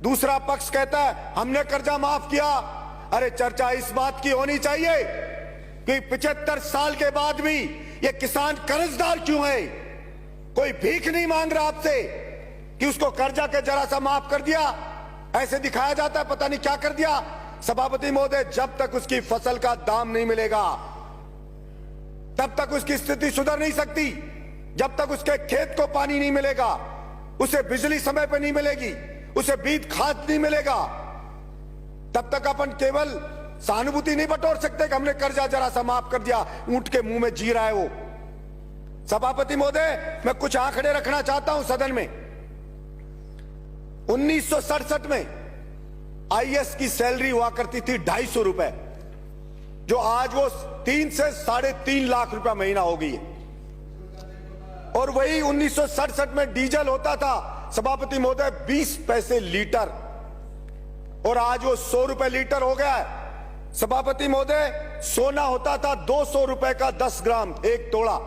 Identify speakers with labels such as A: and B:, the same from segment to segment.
A: दूसरा पक्ष कहता है हमने कर्जा माफ किया। अरे चर्चा इस बात की होनी चाहिए कि 75 साल के बाद भी ये किसान कर्जदार क्यों है। कोई भीख नहीं मांग रहा आपसे कि उसको कर्जा के जरा सा माफ कर दिया, ऐसे दिखाया जाता है पता नहीं क्या कर दिया। सभापति महोदय, जब तक उसकी फसल का दाम नहीं मिलेगा तब तक उसकी स्थिति सुधर नहीं सकती। जब तक उसके खेत को पानी नहीं मिलेगा, उसे बिजली समय पर नहीं मिलेगी, उसे बीज खाद नहीं मिलेगा, तब तक अपन केवल सहानुभूति नहीं बटोर सकते कि हमने कर्जा जरा सा माफ कर दिया। ऊंट के मुंह में जी रहा है वो। सभापति महोदय, मैं कुछ आंकड़े रखना चाहता हूं सदन में। 1967 में आईएएस की सैलरी हुआ करती थी 250 रुपए, जो आज वो 3 से 3.5 लाख रुपया महीना हो गई है। और वही 1967 में डीजल होता था सभापति महोदय 20 पैसे लीटर, और आज वो 100 रुपए लीटर हो गया है। सभापति महोदय, सोना होता था 200 रुपए का 10 ग्राम 1 तोला,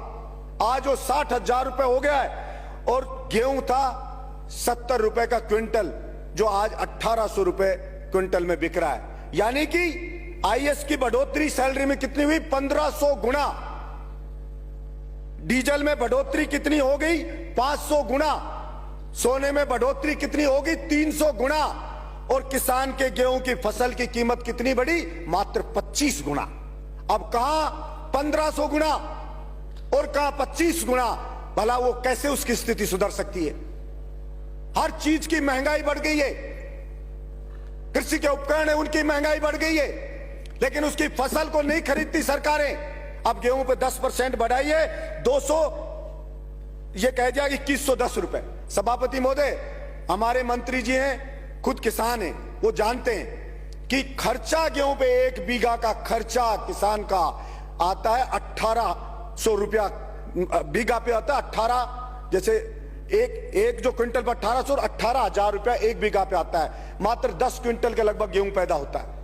A: आज वो 60,000 रुपए हो गया है। और गेहूं था 70 रुपए का क्विंटल, जो आज 1800 रुपए क्विंटल में बिक रहा है। यानी कि आईएएस की बढ़ोतरी सैलरी में कितनी हुई? 1500 गुना। डीजल में बढ़ोतरी कितनी हो गई? 500 गुना। सोने में बढ़ोतरी कितनी होगी? 300 गुना। और किसान के गेहूं की फसल की कीमत कितनी बढ़ी? मात्र 25 गुना। अब कहां 1500 गुना और कहां 25 गुना। भला वो कैसे उसकी स्थिति सुधर सकती है? हर चीज की महंगाई बढ़ गई है। कृषि के उपकरण है, उनकी महंगाई बढ़ गई है, लेकिन उसकी फसल को नहीं खरीदती सरकारें। अब गेहूं पे 10% बढ़ाई है, 200 ये कह दिया 2110 रुपए। सभापति महोदय, हमारे मंत्री जी हैं, खुद किसान हैं, वो जानते हैं कि खर्चा गेहूं पे 1 बीघा का खर्चा किसान का आता है 1800 रुपया बीघा पे आता है। 18 जैसे एक जो क्विंटल पर 1800 और 18,000 रुपया 1 बीघा पे आता है। मात्र 10 क्विंटल के लगभग गेहूं पैदा होता है।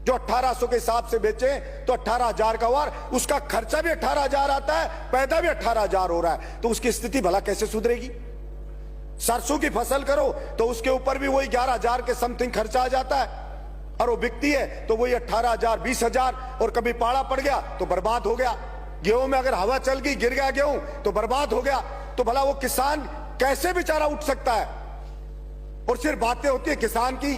A: जो 1800 के हिसाब से बेचे तो 18,000 का वार, उसका खर्चा भी 18,000 आता है, पैदा भी 18,000 हो रहा है। तो उसकी स्थिति भला कैसे सुधरेगी? सरसों की फसल करो तो उसके ऊपर भी वही 11,000 के समथिंग खर्चा आ जाता है, और वो बिकती है तो वही 18,000 20,000, और कभी पाला पड़ गया तो बर्बाद हो गया। गेहूं में अगर हवा चल गई, गिर गया गेहूं तो बर्बाद हो गया। तो भला वो किसान कैसे बेचारा उठ सकता है? और सिर्फ बातें होती है किसान की,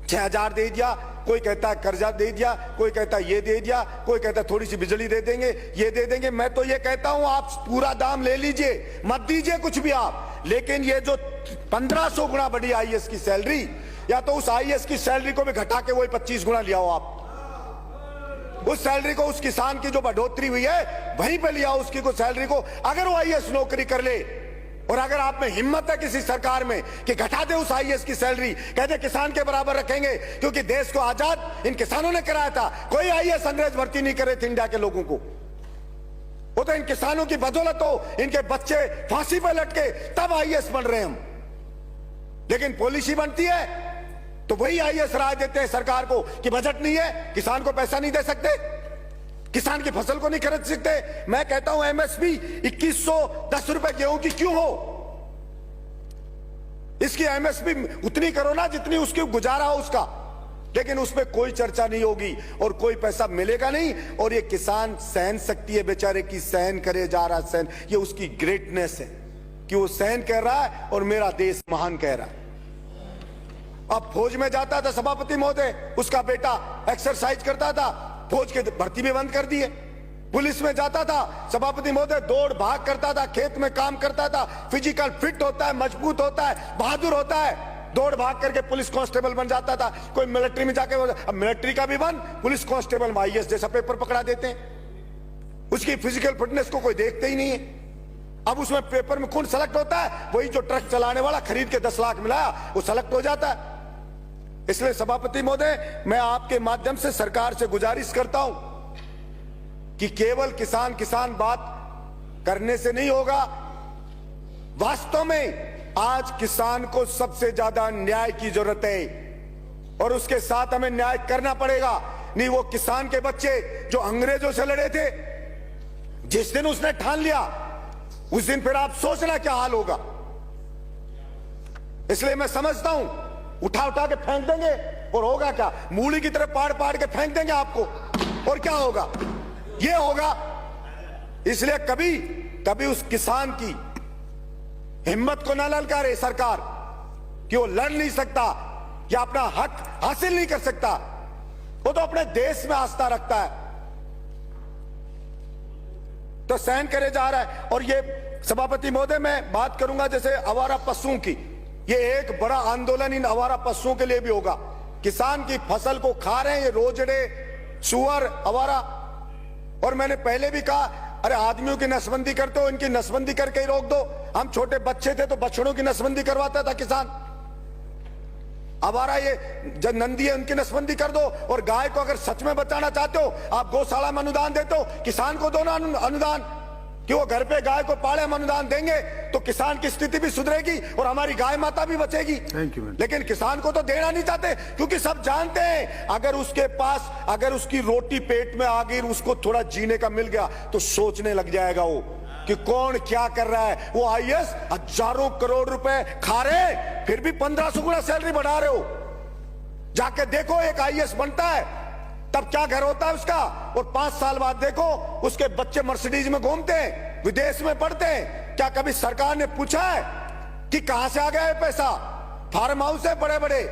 A: 6,000 दे दिया, कोई कहता है कर्जा दे दिया, कोई कहता है ये दे दिया, कोई कहता है थोड़ी सी बिजली दे देंगे, ये दे देंगे। मैं तो ये कहता हूं आप पूरा दाम ले लीजिए, मत दीजिए कुछ भी आप, लेकिन ये जो 1500 गुना बढ़ी आईएएस की सैलरी, या तो उस आईएएस की सैलरी को भी घटा के वही 25 गुना लिया हो आप। उस सैलरी को, उस किसान की जो बढ़ोतरी हुई है वहीं पे लिया उसकी को सैलरी को। अगर वो आईएएस नौकरी कर ले, और अगर आप में हिम्मत है किसी सरकार में कि घटा दे उस आईएएस की सैलरी, कहते किसान के बराबर रखेंगे, क्योंकि देश को आजाद इन किसानों ने कराया था। कोई आईएएस अंग्रेज भर्ती नहीं करे थे इंडिया के लोगों को, वो तो इन किसानों की बदौलत हो, इनके बच्चे फांसी पर लटके तब आईएएस बन रहे हम। लेकिन पॉलिसी बनती है तो वही आईएएस राय देते हैं सरकार को कि बजट नहीं है, किसान को पैसा नहीं दे सकते, किसान की फसल को नहीं खरीद सकते। मैं कहता हूं एमएसपी 2110 रुपए गेहूं की क्यों हो? इसकी एमएसपी उतनी करो ना जितनी उसकी गुजारा हो उसका, लेकिन उसमें कोई चर्चा नहीं होगी और कोई पैसा मिलेगा नहीं। और ये किसान सहन शक्ति है बेचारे की, सहन करे जा रहा सहन, ये उसकी ग्रेटनेस है कि वो सहन कर रहा है और मेरा देश महान कह रहा है। अब फौज में जाता था सभापति महोदय, उसका बेटा एक्सरसाइज करता था, फौज की भर्ती भी बंद कर दी है। पुलिस में जाता था सभापति महोदय, दौड़ भाग करता था, खेत में काम करता था, फिजिकल फिट होता है, मजबूत होता है, बहादुर होता है, दौड़ भाग करके पुलिस कांस्टेबल बन जाता था। कोई मिलिट्री में जाके, अब मिलिट्री का भी बंद, पुलिस कांस्टेबल में आईएएस जैसा पेपर पकड़ा देते हैं। उसकी फिजिकल फिटनेस को कोई देखते ही नहीं है। अब उसमें पेपर में कौन सेलेक्ट होता है? वही जो ट्रक चलाने वाला खरीद के 10 लाख मिलाया वो सेलेक्ट हो जाता है। इसलिए सभापति महोदय, मैं आपके माध्यम से सरकार से गुजारिश करता हूं कि केवल किसान किसान बात करने से नहीं होगा। वास्तव में आज किसान को सबसे ज्यादा न्याय की जरूरत है, और उसके साथ हमें न्याय करना पड़ेगा। नहीं, वो किसान के बच्चे जो अंग्रेजों से लड़े थे, जिस दिन उसने ठान लिया उस दिन फिर आप सोचना क्या हाल होगा। इसलिए मैं समझता हूं उठा उठा के फेंक देंगे और होगा क्या, मूली की तरह पाड़ पाड़ के फेंक देंगे आपको और क्या होगा, ये होगा। इसलिए कभी कभी उस किसान की हिम्मत को ना ललकारे सरकार कि वो लड़ नहीं सकता या अपना हक हासिल नहीं कर सकता, वो तो अपने देश में आस्था रखता है तो सहन करे जा रहा है। और ये सभापति महोदय मैं बात करूंगा जैसे आवारा पशुओं की, ये एक बड़ा आंदोलन इन आवारा पशुओं के लिए भी होगा। किसान की फसल को खा रहे हैं ये रोजड़े, सुअर, आवारा। और मैंने पहले भी कहा अरे आदमियों की नसबंदी करते हो, इनकी नसबंदी करके ही रोक दो। हम छोटे बच्चे थे तो बछड़ों की नसबंदी करवाता था किसान। आवारा ये जब नंदी है उनकी नसबंदी कर दो। और गाय को अगर सच में बचाना चाहते हो आप गौशाला में अनुदान देते हो, किसान को दो ना अनुदान कि वो घर पे गाय को पाले। हम अनुदान देंगे तो किसान की स्थिति भी सुधरेगी और हमारी गाय माता भी बचेगी। लेकिन किसान को तो देना नहीं चाहते क्योंकि सब जानते हैं अगर उसके पास अगर उसकी रोटी पेट में आ गई, उसको थोड़ा जीने का मिल गया तो सोचने लग जाएगा वो कि कौन क्या कर रहा है। वो आईएएस हजारों करोड़ रुपए खा रहे फिर भी 1500 गुना सैलरी बढ़ा रहे हो। जाके देखो एक आईएएस बनता है तब क्या घर होता है उसका, और 5 साल बाद देखो उसके बच्चे मर्सिडीज में घूमते हैं, विदेश में पढ़ते हैं। क्या कभी सरकार ने पूछा है कि कहां से आ गया है पैसा? फार्म हाउस है बड़े बड़े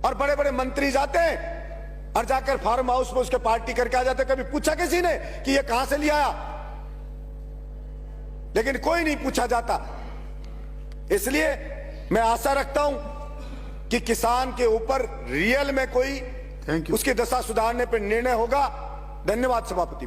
A: और बड़े बड़े मंत्री जाते हैं और जाकर फार्म हाउस में उसके पार्टी करके आ जाते। कभी पूछा किसी ने कि ये कहां से लिया आया? लेकिन कोई नहीं पूछा जाता। इसलिए मैं आशा रखता हूं कि किसान के ऊपर रियल में कोई उसकी दशा सुधारने पर निर्णय होगा। धन्यवाद सभापति।